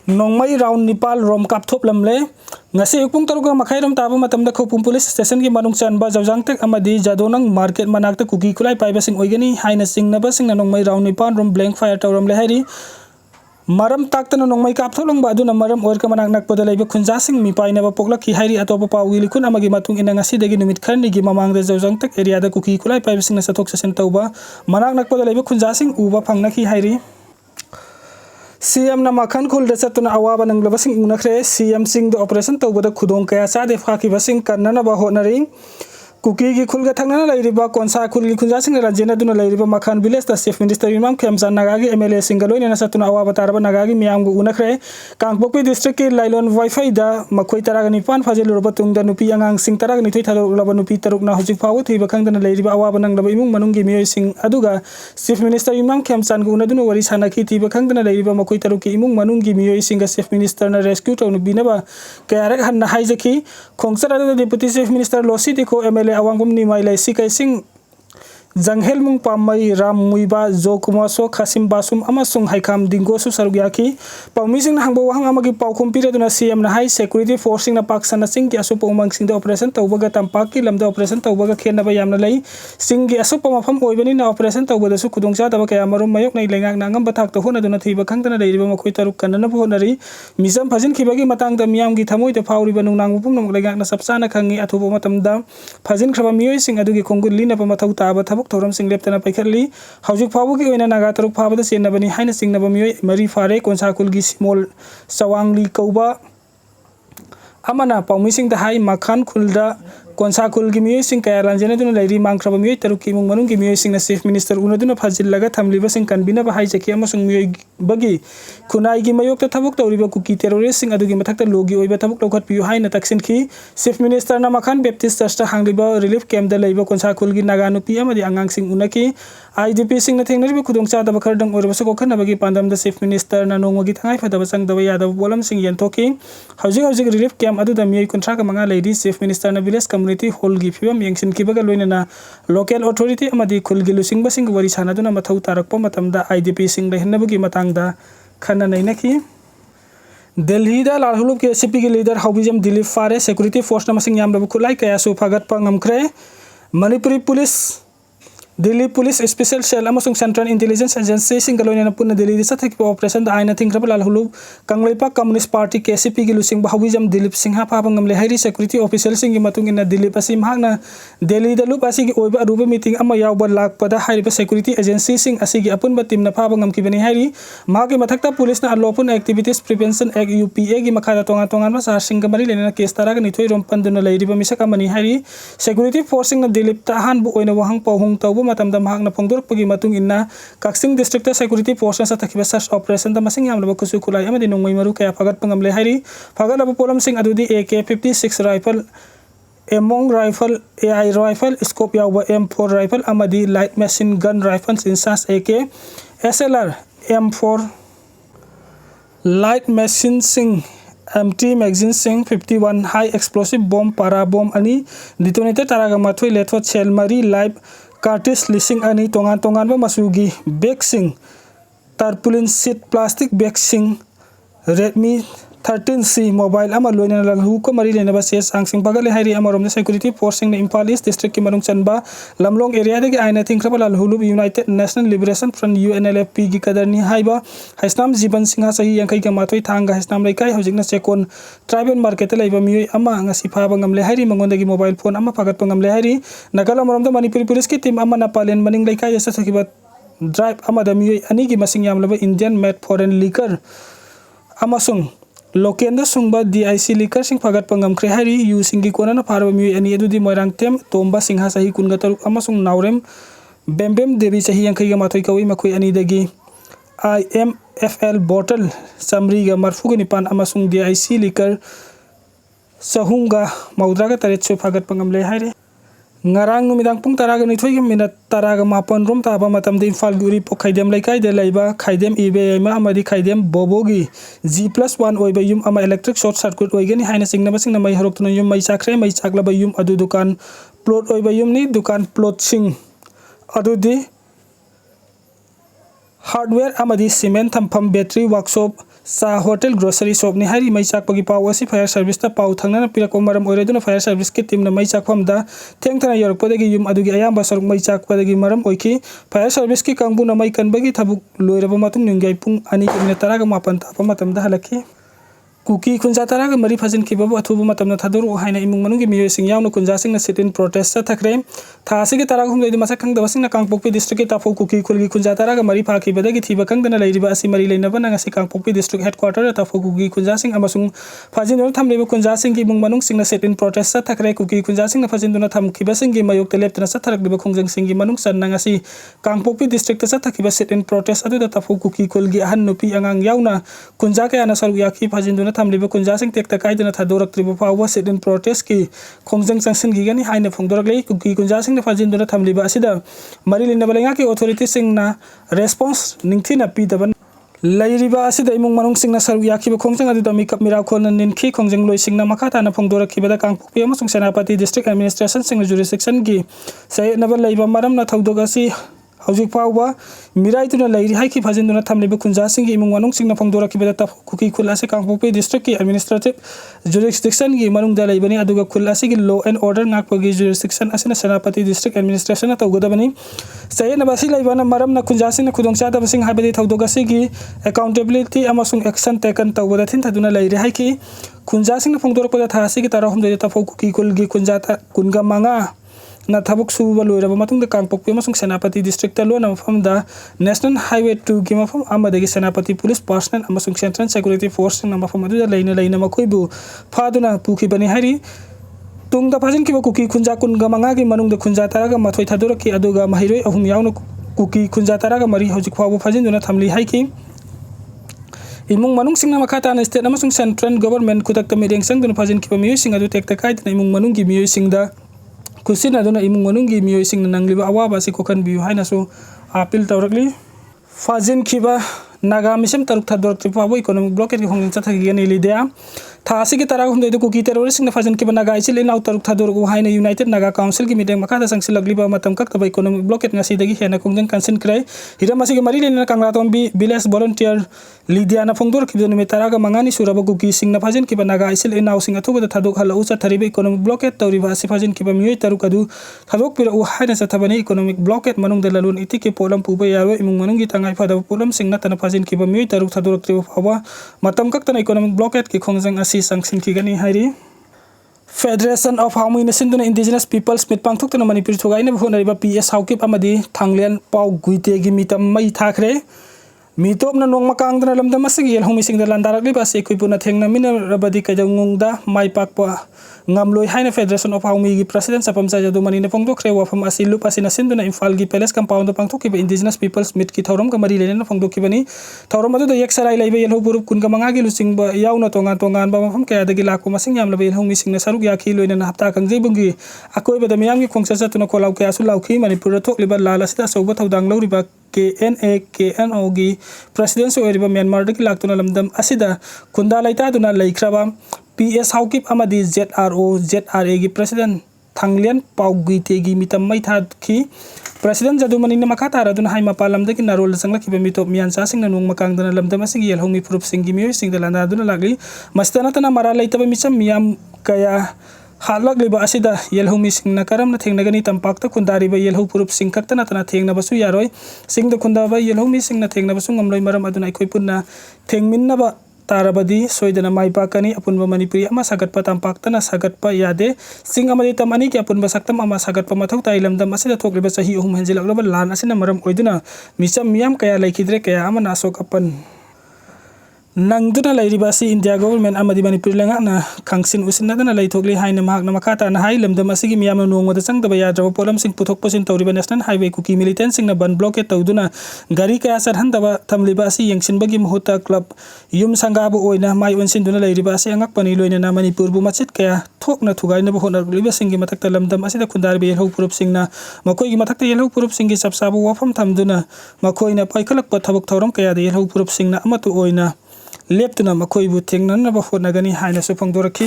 Nongmai round Nepal rom kapthop lamle ngasi upung taruga makai rom taba matamda khopum police station ki manung chanba jawjangtek amadi jadonang market manakta kuki kulai paiba sing oigani haina singnaba singna nongmai round Nepal rom blank fire tawram le hari maram taktana nongmai kapthop longba aduna maram oirka manak nakpada leiba khunja sing mi painaba poklaki hairi atopa pawili kun amagi matung ina ngasi degi numit kharni gi mamangda jawjangtek area da kuki kulai paiba singna sathok sasen tawba manak nakpada leiba khunja sing uba phangnaki hairi CM na makhan khul da chatuna awaba nang labasing unakre CM sing the operation tawbada khudong kaya sa de phaki basing kannana ba honari kuki gi khulga thangna lairiba konsa khul gi khunja sing ranjena duna lairiba makhan village ta chief minister imam khemsa naga gi MLA singaloi na satuna awaba taraba naga gi miam gu unakre kangpokpi district ki lailon wifi da makhoi taragani pan fajil roba tungda nupi angang sing taragani thoi thado laba nupi taruk na hojik pawo thiba khangdana lairiba awaba nang laba imung manung gi miyoi sing aduga chief minister imam khemsan gu unaduna wari sanaki thiba khangdana lairiba makhoi taruk ki imung manung gi miyoi sing ga chief minister na rescue tawnu binaba kayarek hanna haijaki khongchara da deputy chief minister losi dikho MLA awangum ni mai lai sikai sing janghel mung pamai ram muiba jokumaso khasim basum amasung haikam dingo su sarugyaki pawmising na hangbo hang amagi pawkhum piraduna CM na high security forcing na paksana sing ki asu pawmang sing da operation tawbaga tampak ki lamda operation tawbaga khenaba yamna lai sing gi asu pamafam oibani na operation tawbada su khudongcha daba kaya marum mayok nai lengak nangam bathak to hona duna thiba khangdana leiriba makhoi taruk kanana bonari misam phajin khibagi matang da miyam gi thamoi da phawriba nungnang bupum nong lengak na sapsana khangi athubo matamda phajin khaba miyoi sing adugi khongul lina pamathau taba thabuk thoram sing leptana paikharli hawjuk phabu ki oina naga taruk phabada senabani haina singnaba miyoi mari fare konsakul gi small sawangli kauba amana pawmising da hai makhan khulda konsakul gi miyoi sing kaya ranjena duna lairi mangkraba miyoi taruk ki mung manung gi miyoi sing na chief minister unaduna phajil laga thamliba sing kanbina ba hai jaki amasung miyoi bagi khunai gi mayok ta thabuk tawriba kuki terrorist sing adugi mathakta logi oiba thabuk lokhat piu haina taksin ki chief minister na makhan baptist church ta hangliba relief camp da leiba konsakul gi naganu pi amadi angang sing unaki IDP sing na thengnariba khudongcha da bakhardang oiba sako khanaba gi pandam da chief minister na nongwagi thangai phadaba sang da yada bolam sing yentoki hawjik relief camp adu da miyoi kontra ka manga lady chief minister na village community hall gi phibam yengsin kibaga loinana local authority amadi khulgi lusing basing wari sanaduna mathau tarakpa matamda IDP sing lehnabagi matangda khana nainaki Delhi da lalhulub ke CP ki leader Haubijam Dilip Fare security force na masing yam labu khulai kaya su phagat pangamkre Manipuri police Delhi Police Special Cell amasung Central Intelligence Agency singaloi na punna Delhi sa thik operation da aina thingrab lalhulub kangleipa Communist Party KCP gi lusing Haubijam Dilip Singha phabangam le hairi security official sing gi matung ina Dilip asim hangna Delhi da lup asi gi oiba aruba meeting ama yawba lakpada hairiba security agency sing asi gi apun ba team na phabangam ki bani hairi magi mathakta police na unlawful activities prevention act UPA gi makhada tongan ma sar singa mari lena case taraga ni thoi rom panduna leiriba misaka mani hairi security forcing na Dilip ta han bu oina wahang pawhung taw matamda mahakna phongdor pagi matung inna kaksing district security force sa takhiba search operation da masing yam laba kusu kulai amadi nongmai maru kaya phagat pangam le hairi phagat laba polam sing adudi AK-56 rifle Emong rifle AI rifle scope yawa M4 rifle amadi light machine gun rifles in SAS AK SLR M4 light machine sing empty magazine sing 51 high explosive bomb para bomb ani detonator taraga mathoi letho shell mari live cartridge lising ani tongan ba masugi bag sing tarpaulin sheet plastic bag sing Redmi 13C mobile ama loina lalhu ko mari lena ba ses angsing bagale hairi amarom security forcing na Impal East district ki manung chanba lamlong area de aina thingraba lalhulub United National Liberation Front UNLFP gi kadarni haiba haisnam jiban singha sahi yankai ka matoi thanga haisnam laikai hojikna sekon tribal market laiba miyoi ama ngasi phaba ngamle hairi mangonda gi mobile phone ama phagat pangamle hairi nagala marom da Manipur police ki team ama napalen maning laikai asa sakiba drive ama da miyoi ani gi masing yamlaba Indian made foreign liquor amasung Lokenda sungba DIC liquor sing phagat pangam kre hari yu singi kona na pharba mi ani edu di moirang tem tomba singha sahi kunga taruk amasung naurem bembem devi sahi yang kaiga mathoi kawi makoi ani dagi IMFL bottle samri ga marfu ga nipan amasung DIC liquor sahunga maudra ga taret so phagat pangam le hari ngarang numidang pung taraga ni thoi minute taraga mapon rom ta ba matam de Imphal guri pokhaidem laikai de laiba khaidem ibe ma amadi khaidem bobogi G+1 oiba yum ama electric short circuit oigani haina singna basing na mai harok tun yum mai chakre mai chakla ba yum adu dukan plot oiba yum ni dukan plot sing adu di hardware amadi cement thampham battery workshop सा hotel grocery shop नि हारी मई चाकपगी पाव असि fire service ता पाव थंगना पिरको मरम ओइरेदुना fire service की team न मई चाकफमदा थेंगथना यरपदगी yum अदुगी अयाम बसर मई चाकपदगी मरम ओइखी फायर सर्विस की कांगबु न मई कनबगी थबुक लोइरब मतुंग निंगाई पुंग अनि किने तरागा मापन तापा मतमदा हलखी कुकी खुंजा तरागा मरी फजिन खिबबु अथुबु मतमना थादोर हाइना इमुंग मनुंगी मियोसिंग यावनो खुंजा सिंगना सिट इन प्रोटेस्ट थखरे थासिगी तरागा हुमलेदि मसा खंगदब सिंगना कांगपोकपी डिस्ट्रिक्ट की ताफो कुकी खुलगी खुंजा तरागा मरी फाखिबदगी थिबा खंगदना लैरिबा असि मरी लैनबा नंगासि कांगपोकपी डिस्ट्रिक्ट हेडक्वार्टर ताफो कुकी खुंजा सिंग अमसुंग फाजिन थमलेबा खुंजा सिंग की इमुंग मनुंग सिंगना सिट इन प्रोटेस्ट थखरे कुकी खुंजा सिंगना फाजिन थमखिबा सिंगी मयोक लेप्तना सथरकलिबा खुंजंग सिंगी मनुंग सन नंगासि कांगपोकपी डिस्ट्रिक्ट सथखिबा सिट इन प्रोटेस्ट अदुदा ताफो कुकी खुलगी अहन नुपी अंगांग यावना खुंजा कयाना सरुक याखी फाजिन थमलेबा खुंजा सिंग टेक्ता कायदना थादोरक्त्रिबा फावबा सिट इन प्रोटेस्ट की खोंजंग चंगसिनगिगनी हाइना फोंदोरकलै कुकी खुंजा सिंग फाजिन थमलेबा असिदा मरी लिनबा लेंगा की अथॉरिटी सिंगना रेस्पॉन्स निंगथिना पीदबन लैरिबा असिदा इमुंग मनुंग सिंगना सरुक याखिबा खोंजंग अदुदा मिकअप मिराखोल निनखी खोंजंग लोइ सिंगना मखाताना फोंदोरखिबदा कांगपोकपी अमसुंग सेनापति डिस्ट्रिक्ट एडमिनिस्ट्रेशन सिंगना जुरिसडिक्शन की सयनबा लैबा मरमना थौदोग असि हौजिक फावबा मिराइतुना लैरि हाइखि फाजिनदुना थमलेबा खुंजा सिंगी इमुंग मनुंग सिंगना फोंदोरखिबदा ताफो कुकी खुल असे कांगपोकपी डिस्ट्रिक्ट की एडमिनिस्ट्रेटिव जुरिसडिक्शन की मनुंगदा लैबनी अदुगा खुल असिगी लॉ एंड ऑर्डर नाकपगी जुरिसडिक्शन असिना सेनापति डिस्ट्रिक्ट एडमिनिस्ट्रेशन तौगदबनी सयनबा असि लैबाना मरमना खुंजा सिंगना खुदोंचादबा सिंग हाइबदि थौदोग असिगी अकाउंटेबिलिटी अमसुंग एक्शन टेकन तौबदा थिनथादुना लैरि हाइखि खुंजा सिंगना फोंदोरकपदा था असिगी ताराहुमदे ताफो कुकी खुलगी खुंजा कुनगा मंगा ना थबुक सुबा लोइरबा मतुंगदा कांगपोकपी अमसुंग सेनापति डिस्ट्रिक्ट लोना मफमदा नेशनल हाईवे 2 की मफम अमदगी सेनापति पुलिस पर्सनल अमसुंग सेंट्रल सिक्योरिटी फोर्स ना मफम अदुदा लैना मखोइबु फादुना पुखिबनी हारि तुंगदा फाजिन किबा कुकी खुंजा कुनगा मंगागी मनुंगदा खुंजा तरागा मथोइ थादोरकी अदुगा महिरोइ अहुम यावनो कुकी खुंजा तरागा मरी हौजिक फावबु फाजिनदुना थमली हाइखि इमुंग मनुंग सिंगना मखाताना स्टेट अमसुंग सेंट्रल गवर्नमेंट खुदक्ता मिरेंग संगदुना फाजिन किबा मियोइ सिंग अदु टेक्ता काइदना इमुंग मनुंगी मियोइ सिंगदा कुसिन अदुना इमुंग मनुंगी मियोइ सिंगना नंगलिबा अवाबा सि कोखन बियु हाइनासु अपील तौरकली फाजिन खिबा नागा मिसम तरुक थादोरक्ति फाबो इकोनॉमिक ब्लॉकेट की होंगिंग चथगिगनि लिदिया थासी की तरह हुमदे कुकी टेररिस्ट सिंगना फाजिन खिबा नागा इसिल इनाउ तरुक थादोरगु हाइना यूनाइटेड नागा काउंसिल की मीटिंग मखादा संगसिलगलिबा मतम कक्तबा इकोनॉमिक ब्लॉकेट ngasi हेना खुंजंग कंसिन क्राइ हिरम असिगी मरी लेना कांगरातोंबी विलेज वॉलंटियर लिदिया ना फोंदोर खिबदो निमे तरागा मंगानी सुरबा कुकी सिंगना फाजिन खिबा नागा इसिल इनाउ सिंग अथुबदा थादोक हलउ चथरिबा इकोनॉमिक ब्लॉकेट तौरिबा असि फाजिन खिबा मियोइ तरुक अदु थादोक पिरा उ हाइना चथबनी इकोनॉमिक ब्लॉकेट मनुंग दे ललुन इति के पोलम पुबा यारो इमुंग मनुंगी तंगाइ फदब पोलम सिंगना तना फाजिन खिबा मियोइ तरुक थादोरक्तिबा फावा मतम कक्तना इकोनॉमिक ब्लॉकेट की खोंजंग असि संगसिन खिगनी हाइरी फेडरेशन ऑफ हाउमी नसिंदुना इंडिजिनस पीपल्स मिट पांगथोक्तुना मणिपुर थोगाइना होनरिबा पीएस हाउकिप अमदी थांगलेन पाउ गुइतेगी मितम मई थाखरे मितोपना नोंगमा कांगदना लमदम असिगी येलहोमी सिंगदा लांदारकलिबा असि खुइपुना थेंगनामिनरबदि कैदंगुंगदा माइ पाकपा ngamloi haina federation of haumi gi president sapam sa jadu mani na phongdokre wafam asi lup asina sinduna imphal gi palace compound pangthoki ba indigenous peoples meet ki thorom ka mari lena phongdoki bani thorom adu da yek sarai laiba yelho burup kun ka manga gi lusing ba yauna tongan ba mafam kaya dagi lakko masing yam labe yelho mising na saruk ya khi loina na hapta kang jei bungi akoi ba da miyam gi khongsa sa tuna kolau kya su lauki manipur thok liba lala sida soba thodang lori ba KNO gi president so riba Myanmar dagi laktuna lamdam asida khunda laita duna laikhraba PS Haokip अमदी ZRA की president Thanglian Pauguite की मितम मई थाखि president जदुमनी ने मखा तारदुन high मपालम दकी नारोल संगलखिबा मितोप मियानसा सिंगना नोंग मकांगदना लमदम असिगी येलहोमी proof सिंगी मियो सिंगदा लानादुना लागली मस्तना तना मरा लैतबा Mitcham मियाम कया हालगलिबा असिदा येलहोमी सिंगना करमना थेंगनगनी तंपाकता खुंदारिबा येलहो प्रूफ सिंगखक्तना तना थेंगनबसु यारोय सिंगदा खुंदाबा येलहोमी सिंगना थेंगनबसु ngमलोय मरम अदुना अखोय पुन्ना थेंगमिनबा तारबदी सोइदना माइपाकनी अपुनबा मणिपुरी अमा सागतपा तंपाक्तना सागतपा यादे सिंग अमदि तमनी की अपुनबा सक्तम अमा सागतपा मथौ ताइलमदम असिदा थोकलिबा सही अहुम हेंजिलकलबा लान असिना मरम ओइदुना मिचम मियाम कया लैखिद्रे कया अमा नासोक अपन नंगदुना लैरिबासी इंडिया गवर्नमेंट अमदि मणिपुर लेंगाना खांगसिन उसिनदना लैथोकली हाइना महाकना मखाताना हाइ लमदम असिगी मियाम नोंगमदा चंगदबा याद्रबा पोलम सिंग पुथोक पसिन तौरिबा नेशनल हाईवे कुकी मिलिटेंट सिंगना बन ब्लॉकेट तौदुना गाड़ी कया सरहंदबा थमलिबा असि यंगसिनबगी मुहुता क्लब युम संगाबु ओइना माइ ओनसिनदुना लैरिबा असि अंगकपनि लोइना मणिपुर बु मचित कया थोकना थुगाइनबा होनरलिबा सिंगी मथक्ता लमदम असिदा खुंदारबे येलहो पुरुप सिंगना मखोइगी मथक्ता येलहो पुरुप सिंगी सबसाबु वाफम थमदुना मखोइना पाइखलकपा थबक थौरम कया येलहो पुरुप सिंगना अमतु ओइना लेप्तुना मखोइबु थेंगननबा होनगनी हाइना सुफंगदोरखि।